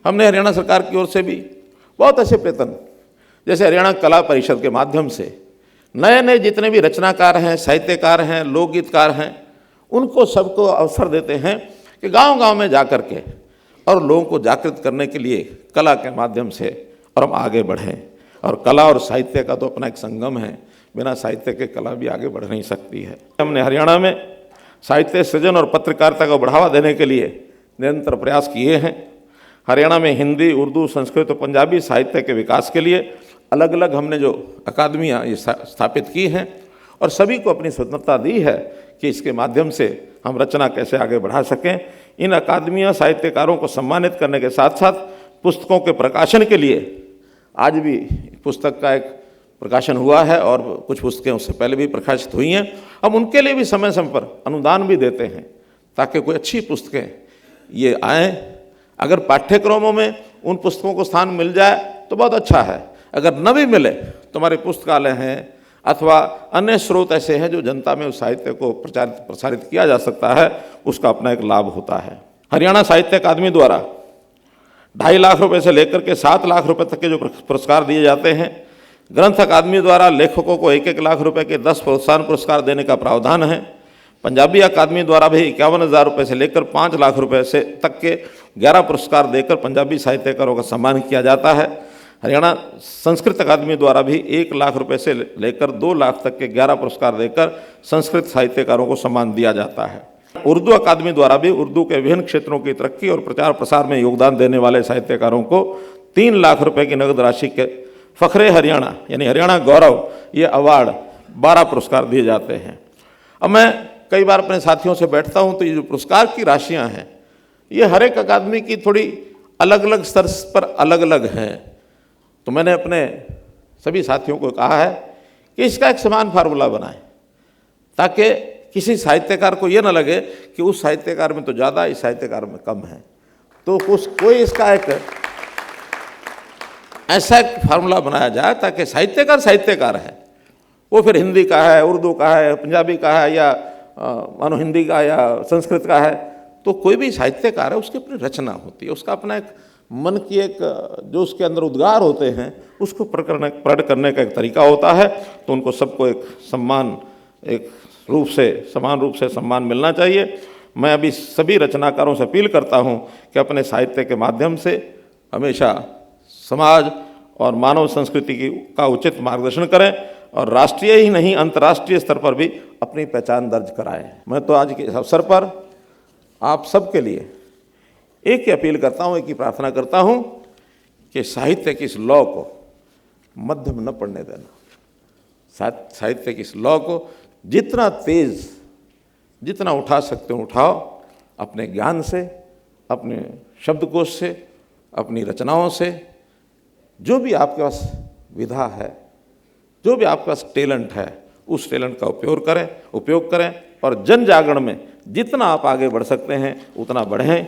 हमने हरियाणा सरकार की ओर से भी बहुत अच्छे प्रयत्न, जैसे हरियाणा कला परिषद के माध्यम से नए नए जितने भी रचनाकार हैं, साहित्यकार हैं, लोकगीतकार हैं, उनको सबको अवसर देते हैं कि गांव-गांव में जाकर के और लोगों को जागृत करने के लिए कला के माध्यम से और हम आगे बढ़ें। और कला और साहित्य का तो अपना एक संगम है, बिना साहित्य के कला भी आगे बढ़ नहीं सकती है। हमने हरियाणा में साहित्य सृजन और पत्रकारिता को बढ़ावा देने के लिए निरंतर प्रयास किए हैं। हरियाणा में हिंदी, उर्दू, संस्कृत और पंजाबी साहित्य के विकास के लिए अलग अलग हमने जो अकादमियाँ ये स्थापित की हैं और सभी को अपनी स्वतंत्रता दी है कि इसके माध्यम से हम रचना कैसे आगे बढ़ा सकें। इन अकादमियाँ साहित्यकारों को सम्मानित करने के साथ साथ पुस्तकों के प्रकाशन के लिए, आज भी पुस्तक का एक प्रकाशन हुआ है और कुछ पुस्तकें उससे पहले भी प्रकाशित हुई हैं, हम उनके लिए भी समय समय पर अनुदान भी देते हैं ताकि कोई अच्छी पुस्तकें ये आएँ। अगर पाठ्यक्रमों में उन पुस्तकों को स्थान मिल जाए तो बहुत अच्छा है, अगर न भी मिले तो हमारे पुस्तकालय हैं अथवा अन्य स्रोत ऐसे हैं जो जनता में उस साहित्य को प्रसारित किया जा सकता है, उसका अपना एक लाभ होता है। हरियाणा साहित्य अकादमी द्वारा 2.5 लाख रुपए से लेकर के 7 लाख रुपए तक के जो पुरस्कार दिए जाते हैं, ग्रंथ अकादमी द्वारा लेखकों को 1-1 लाख रुपए के 10 प्रोत्साहन पुरस्कार देने का प्रावधान है। पंजाबी अकादमी द्वारा भी 51,000 रुपये से लेकर 5 लाख रुपए से तक के 11 पुरस्कार देकर पंजाबी साहित्यकारों का सम्मान किया जाता है। हरियाणा संस्कृत अकादमी द्वारा भी 1 लाख रुपए से लेकर 2 लाख तक के 11 पुरस्कार देकर संस्कृत साहित्यकारों को सम्मान दिया जाता है। उर्दू अकादमी द्वारा भी उर्दू के विभिन्न क्षेत्रों की तरक्की और प्रचार प्रसार में योगदान देने वाले साहित्यकारों को 3 लाख रुपए की नगद राशि के फ़ख्रे हरियाणा यानी हरियाणा गौरव ये अवार्ड 12 पुरस्कार दिए जाते हैं। अब मैं कई बार अपने साथियों से बैठता हूँ तो ये जो पुरस्कार की राशियाँ हैं ये हर एक अकादमी की थोड़ी अलग अलग स्तर पर अलग अलग हैं। तो मैंने अपने सभी साथियों को कहा है कि इसका एक समान फार्मूला बनाएं ताकि किसी साहित्यकार को ये ना लगे कि उस साहित्यकार में तो ज़्यादा, इस साहित्यकार में कम है। तो कोई इसका एक ऐसा एक फार्मूला बनाया जाए ताकि साहित्यकार साहित्यकार है, वो फिर हिंदी का है, उर्दू का है, पंजाबी का है या मानो हिंदी का या संस्कृत का है, तो कोई भी साहित्यकार है उसकी अपनी रचना होती है, उसका अपना एक मन की एक जो उसके अंदर उद्गार होते हैं उसको प्रकट करने का एक तरीका होता है। तो उनको सबको एक समान रूप से सम्मान मिलना चाहिए। मैं अभी सभी रचनाकारों से अपील करता हूं कि अपने साहित्य के माध्यम से हमेशा समाज और मानव संस्कृति का उचित मार्गदर्शन करें और राष्ट्रीय ही नहीं अंतर्राष्ट्रीय स्तर पर भी अपनी पहचान दर्ज कराएं। मैं तो आज के इस अवसर पर आप सबके लिए एक ही अपील करता हूँ, एक ही प्रार्थना करता हूँ कि साहित्य की इस लौ को मध्यम न पड़ने देना। साहित्य की इस लौ को जितना तेज, जितना उठा सकते हो उठाओ, अपने ज्ञान से, अपने शब्दकोश से, अपनी रचनाओं से, जो भी आपके पास विधा है, जो भी आपके पास टैलेंट है, उस टैलेंट का उपयोग करें और जन जागरण में जितना आप आगे बढ़ सकते हैं उतना बढ़ें।